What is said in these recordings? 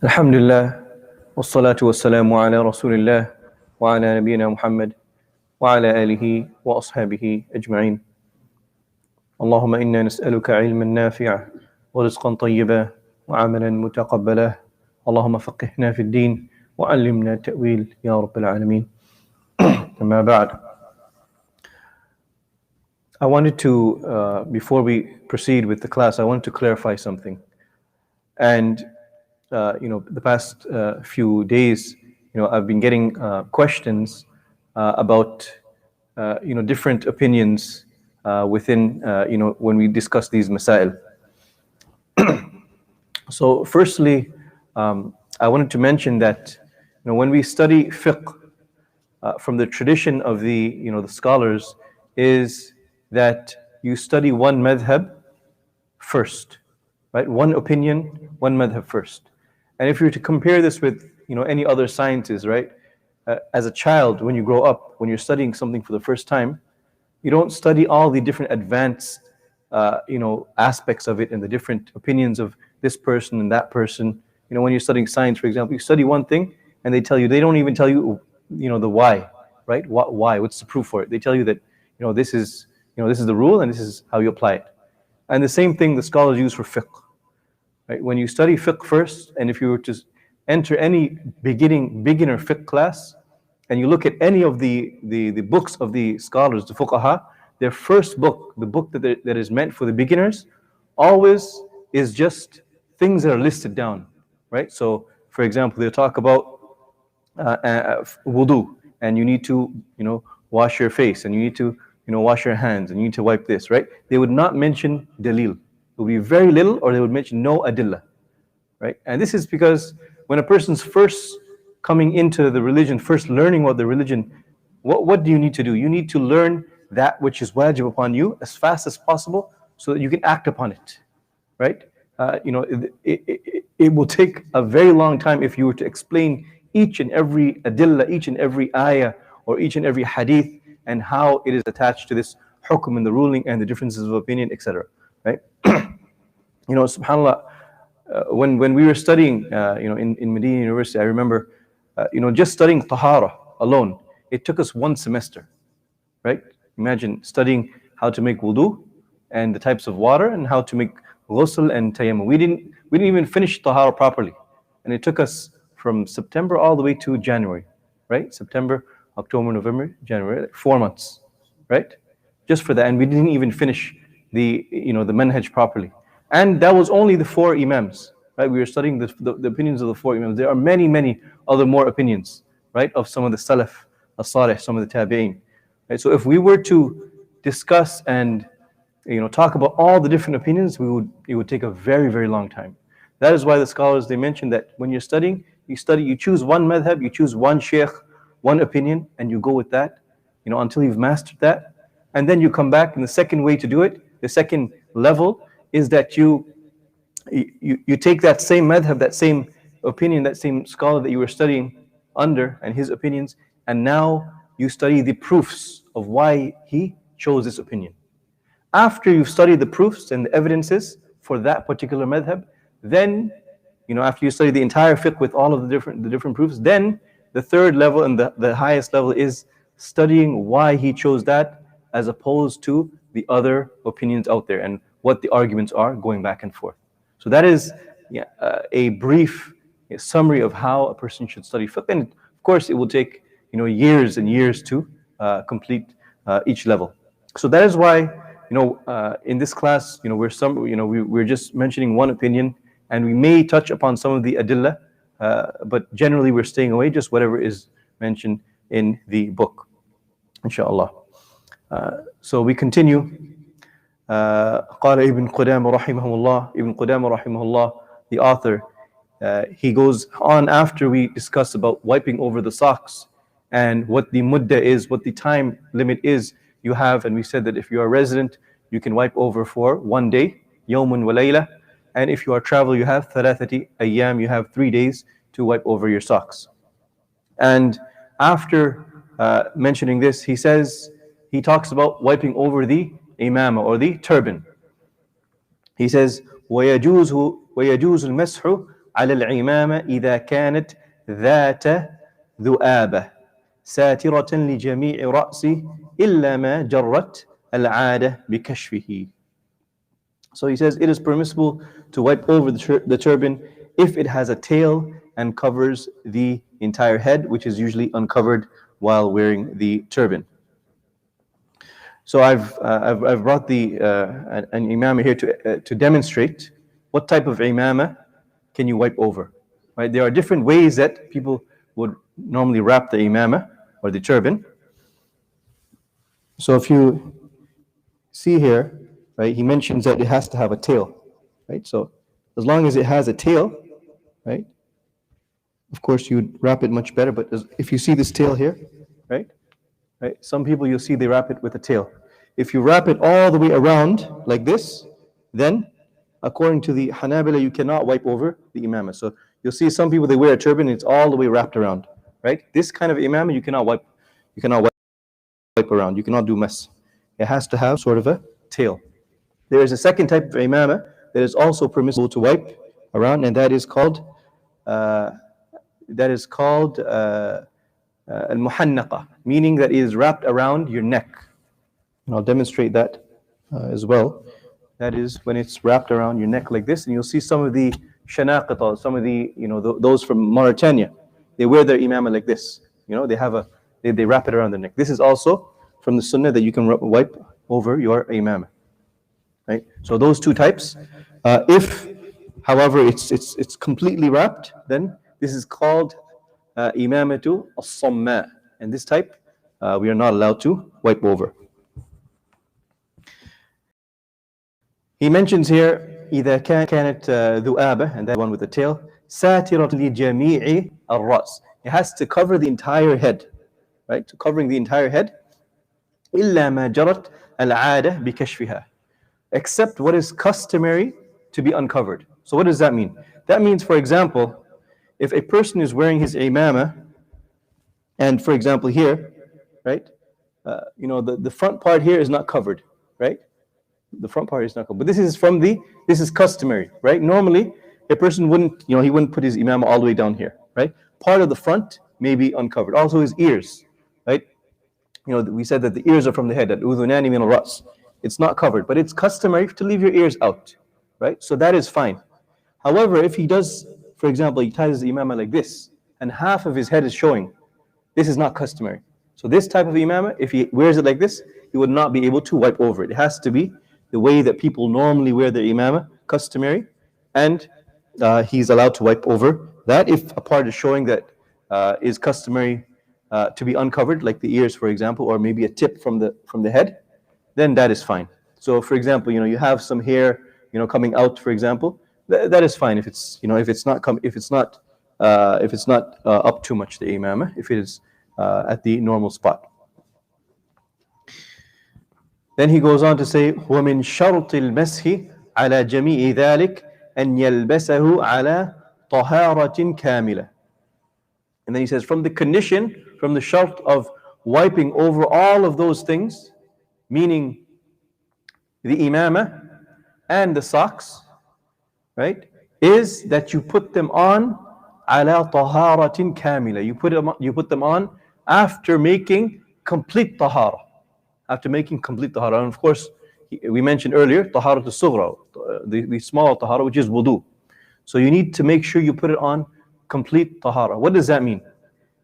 Alhamdulillah, wassalatu wassalamu ala rasulillah wa ala nabiyyina Muhammad wa ala alihi wa ashabihi ajma'in. Allahumma inna nas'aluka ilman nafi'a wa rizqan tayyiba wa amalan mutaqabbala. Allahumma faqihna fi ad-din wa 'allimna ta'wil ya rabbil alamin. Amma ba'd. I wanted to, before we proceed with the class, I wanted to clarify something. And the past few days, I've been getting questions about, different opinions within, when we discuss these masail. So, firstly, I wanted to mention that, when we study fiqh, from the tradition of the, the scholars, is that you study one madhab first, right? One opinion, one madhab first. And if you were to compare this with, any other sciences, right? As a child, when you grow up, when you're studying something for the first time, you don't study all the different advanced, aspects of it and the different opinions of this person and that person. When you're studying science, for example, you study one thing and they don't even tell you, the why, right? Why? What's the proof for it? They tell you that, this is the rule and this is how you apply it. And the same thing the scholars use for fiqh. Right? When you study fiqh first, and if you were to enter any beginner fiqh class, and you look at any of the books of the scholars, the fuqaha, their first book, the book that is meant for the beginners, always is just things that are listed down, right? So, for example, they'll talk about wudu, and you need to, wash your face, and you need to, wash your hands, and you need to wipe this, right? They would not mention dalil. It would be very little, or they would mention no adillah, right? And this is because when a person's first coming into the religion, first learning about the religion, what do you need to do? You need to learn that which is wajib upon you as fast as possible so that you can act upon it, right? It will take a very long time if you were to explain each and every adillah, each and every ayah, or each and every hadith, and how it is attached to this hukum and the ruling and the differences of opinion, etc. Right? SubhanAllah, when we were studying, in Medina University, I remember, just studying Tohara alone, it took us 1 semester, right? Imagine studying how to make wudu and the types of water and how to make Ghusl and Tayamum. We didn't even finish Tohara properly, and it took us from September all the way to January, right? September, October, November, January, like 4 months, right? Just for that, and we didn't even finish the manhaj properly. And that was only the 4 imams, right? We were studying the opinions of the 4 imams. There are many other more opinions, right, of some of the salaf, as-salih, some of the tabi'een, right? So if we were to discuss and talk about all the different opinions, it would take a very long time. That is why the scholars, they mention that when you're studying, you choose one madhab, you choose one sheikh, one opinion, and you go with that, until you've mastered that. And then you come back, and the second way to do it, the second level, is that you take that same madhab, that same opinion, that same scholar that you were studying under, and his opinions, and now you study the proofs of why he chose this opinion. After you've studied the proofs and the evidences for that particular madhab, then, after you study the entire fiqh with all of the different proofs, then the third level and the highest level is studying why he chose that, as opposed to the other opinions out there and what the arguments are going back and forth. So that is a brief summary of how a person should study fiqh. And of course, it will take years and years to complete each level. So that is why in this class, we're just mentioning one opinion, and we may touch upon some of the adillah, but generally we're staying away just whatever is mentioned in the book, inshallah. So we continue. قال ابن قدامة رحمه الله, Ibn Qudamah rahimahullah, the author, he goes on after we discuss about wiping over the socks and what the mudda is, what the time limit is you have. And we said that if you are a resident, you can wipe over for 1 day, yawmun wa layla. And if you are travel, you have thalathati ayyam, you have 3 days to wipe over your socks. And after mentioning this, he talks about wiping over the imamah or the turban. He says, ويجوز المسح على العمامة إذا كانت ذات ذؤابة ساترة لجميع رأسه إلا ما جرت العادة بكشفه. So he says it is permissible to wipe over the turban if it has a tail and covers the entire head, which is usually uncovered while wearing the turban. So I've brought an imamah here to demonstrate what type of imamah can you wipe over. Right? There are different ways that people would normally wrap the imamah or the turban. So if you see here, right, he mentions that it has to have a tail, right? So as long as it has a tail, right, of course you'd wrap it much better. But if you see this tail here, right, some people you'll see they wrap it with a tail. If you wrap it all the way around like this, then according to the Hanabila, you cannot wipe over the imamah. So you'll see some people, they wear a turban and it's all the way wrapped around, right? This kind of imamah you cannot wipe around. You cannot do mess. It has to have sort of a tail. There is a second type of imamah that is also permissible to wipe around, and that is called al-muhannaqa, meaning that it is wrapped around your neck. And I'll demonstrate that as well. That is when it's wrapped around your neck like this, and you'll see some of the shanaqita, some of the, those from Mauritania, they wear their imamah like this. They wrap it around their neck. This is also from the sunnah that you can wipe over your imamah. Right? So those two types. If, however, it's completely wrapped, then this is called imamatu as-samma, and this type we are not allowed to wipe over. He mentions here إذا كانت ذؤابة, and that one with the tail, ساترة لجميع الرأس. It has to cover the entire head, right? So covering the entire head. إلا ما جرت العادة بكشفها, except what is customary to be uncovered. So what does that mean? That means, for example, if a person is wearing his imamah, and for example here, right, the front part here is not covered, right? The front part is not covered. But this is customary, right? Normally, a person wouldn't, he wouldn't put his imamah all the way down here, right? Part of the front may be uncovered. Also his ears, right? We said that the ears are from the head, that udhunani min al-ras. It's not covered, but it's customary to leave your ears out, right? So that is fine. However, if he does, for example, he ties his imamah like this, and half of his head is showing, this is not customary. So this type of imamah, if he wears it like this, he would not be able to wipe over it. It has to be the way that people normally wear their imamah, customary, and he's allowed to wipe over that. If a part is showing that is customary to be uncovered, like the ears, for example, or maybe a tip from the head, then that is fine. So, for example, you have some hair, coming out, for example, that is fine if it's, if it's not up too much, the imamah, if it is at the normal spot. Then he goes on to say, وَمِنْ شَرْطِ الْمَسْحِ عَلَى جَمِيعِ ذَلِكَ أَنْ يَلْبَسَهُ عَلَى طَهَارَةٍ كَامِلَةٍ. And then he says, from the condition, from the shart of wiping over all of those things, meaning the imamah and the socks, right, is that you put them on ala taharatin kamila. You put them on after making complete tahara. After making complete tahara. And of course, we mentioned earlier, tahara sughra, the small tahara, which is wudu. So you need to make sure you put it on complete tahara. What does that mean?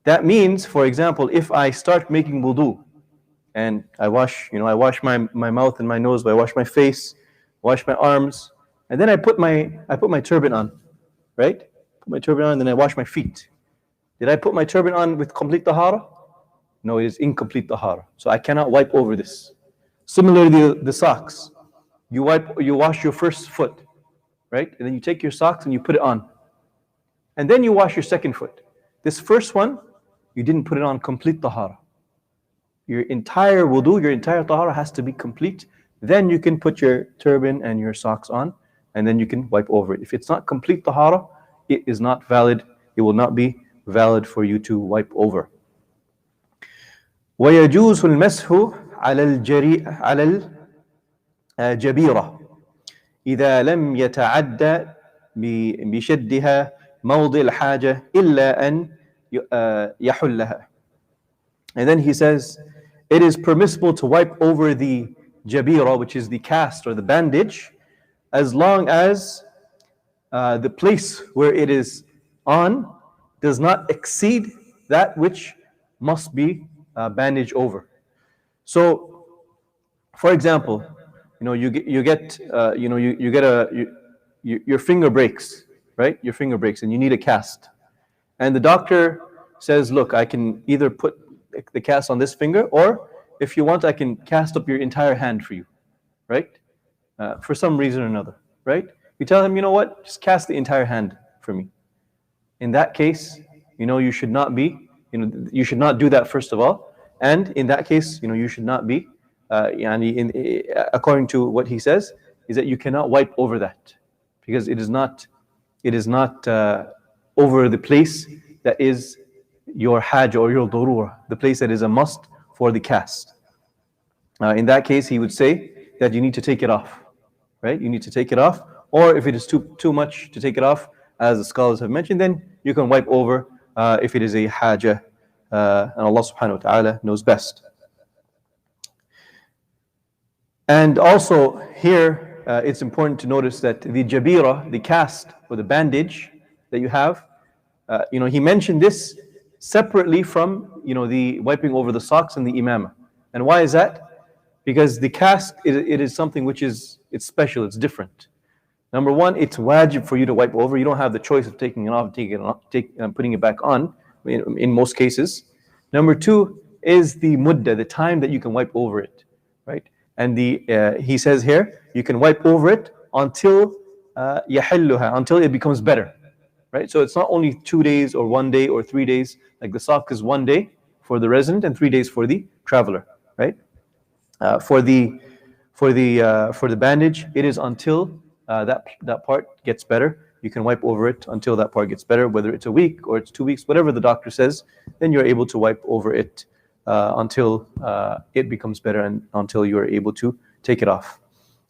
That means, for example, if I start making wudu, and I wash my mouth and my nose, I wash my face, wash my arms, and then I put my turban on, right? Put my turban on, and then I wash my feet. Did I put my turban on with complete tahara? No, it is incomplete tahara. So I cannot wipe over this. Similarly, the socks. You wash your first foot, right? And then you take your socks and you put it on. And then you wash your second foot. This first one, you didn't put it on complete tahara. Your entire wudu, your entire tahara has to be complete. Then you can put your turban and your socks on, and then you can wipe over it. If it's not complete tahara, it is not valid. It will not be valid for you to wipe over. ويجوز المسح على الجبيرة إذا لم يتعدى بشدها موضع الحاجة إلا أن يحلها. And then he says, it is permissible to wipe over the jabira, which is the cast or the bandage, as long as the place where it is on does not exceed that which must be bandaged over. So, for example, you get your finger breaks, right? Your finger breaks, and you need a cast. And the doctor says, look, I can either put the cast on this finger, or if you want, I can cast up your entire hand for you, right? For some reason or another, right? You tell him, you know what, just cast the entire hand for me. In that case, you should not be, you should not do that first of all. And in that case, you should not be, according to what he says, is that you cannot wipe over that, because it is not over the place that is your hajj or your darura, the place that is a must for the cast. In that case, he would say that you need to take it off, right? You need to take it off, or if it is too much to take it off, as the scholars have mentioned, then you can wipe over if it is a hajjah, and Allah subhanahu wa ta'ala knows best. And also here, it's important to notice that the jabira, the cast or the bandage that you have, he mentioned this separately from the wiping over the socks and the imamah. And why is that? Because the cast, it is something which it's special, it's different. Number one, it's wajib for you to wipe over. You don't have the choice of taking it off, putting it back on in most cases. Number two is the mudda, the time that you can wipe over it, right? And he says here, you can wipe over it until yahilluha, until it becomes better, right? So it's not only 2 days or 1 day or 3 days. Like the sock is 1 day for the resident and 3 days for the traveler, right? For the bandage, it is until that part gets better. You can wipe over it until that part gets better, whether it's a week or it's 2 weeks, whatever the doctor says. Then you're able to wipe over it until it becomes better and until you are able to take it off.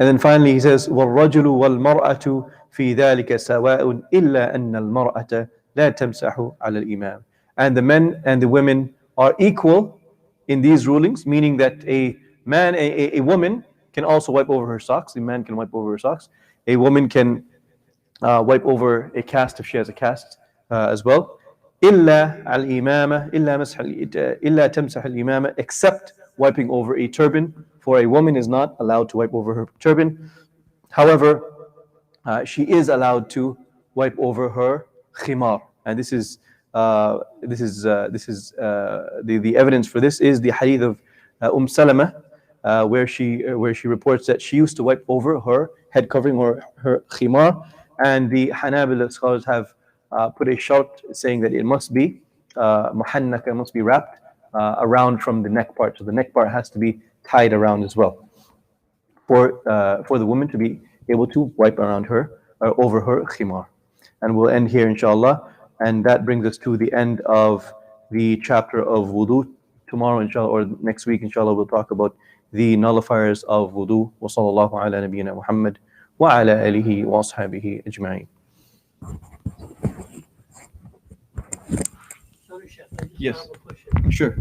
And then finally he says, وَالرَّجُلُ وَالْمَرْأَةُ فِي ذَلِكَ سَوَاءٌ إِلَّا أَنَّ الْمَرْأَةَ لَا تَمْسَحُ عَلَى الْإِمَامِ. And the men and the women are equal in these rulings, meaning that a woman can also wipe over her socks. A man can wipe over her socks. A woman can wipe over a cast if she has a cast as well. إِلَّا الْإِمَامَ إِلَّا تَمْسَحُ الْإِمَامَ, except wiping over a turban. For a woman is not allowed to wipe over her turban. However, she is allowed to wipe over her khimar, and this is the evidence for this is the hadith of Salama, where she reports that she used to wipe over her head covering or her khimar, and the Hanabila scholars have put a shart saying that it must be muhannaka, must be wrapped around from the neck part. So the neck part has to be tied around as well for the woman to be able to wipe around her over her khimar. And we'll end here inshallah, and that brings us to the end of the chapter of wudu. Tomorrow inshallah, or next week inshallah, we'll talk about the nullifiers of wudu. Wa sallallahu ala nabiyyina Muhammad wa ala alihi wa ashabihi ajma'in. Sorry, Chef, I just Yes. have a question. Sure.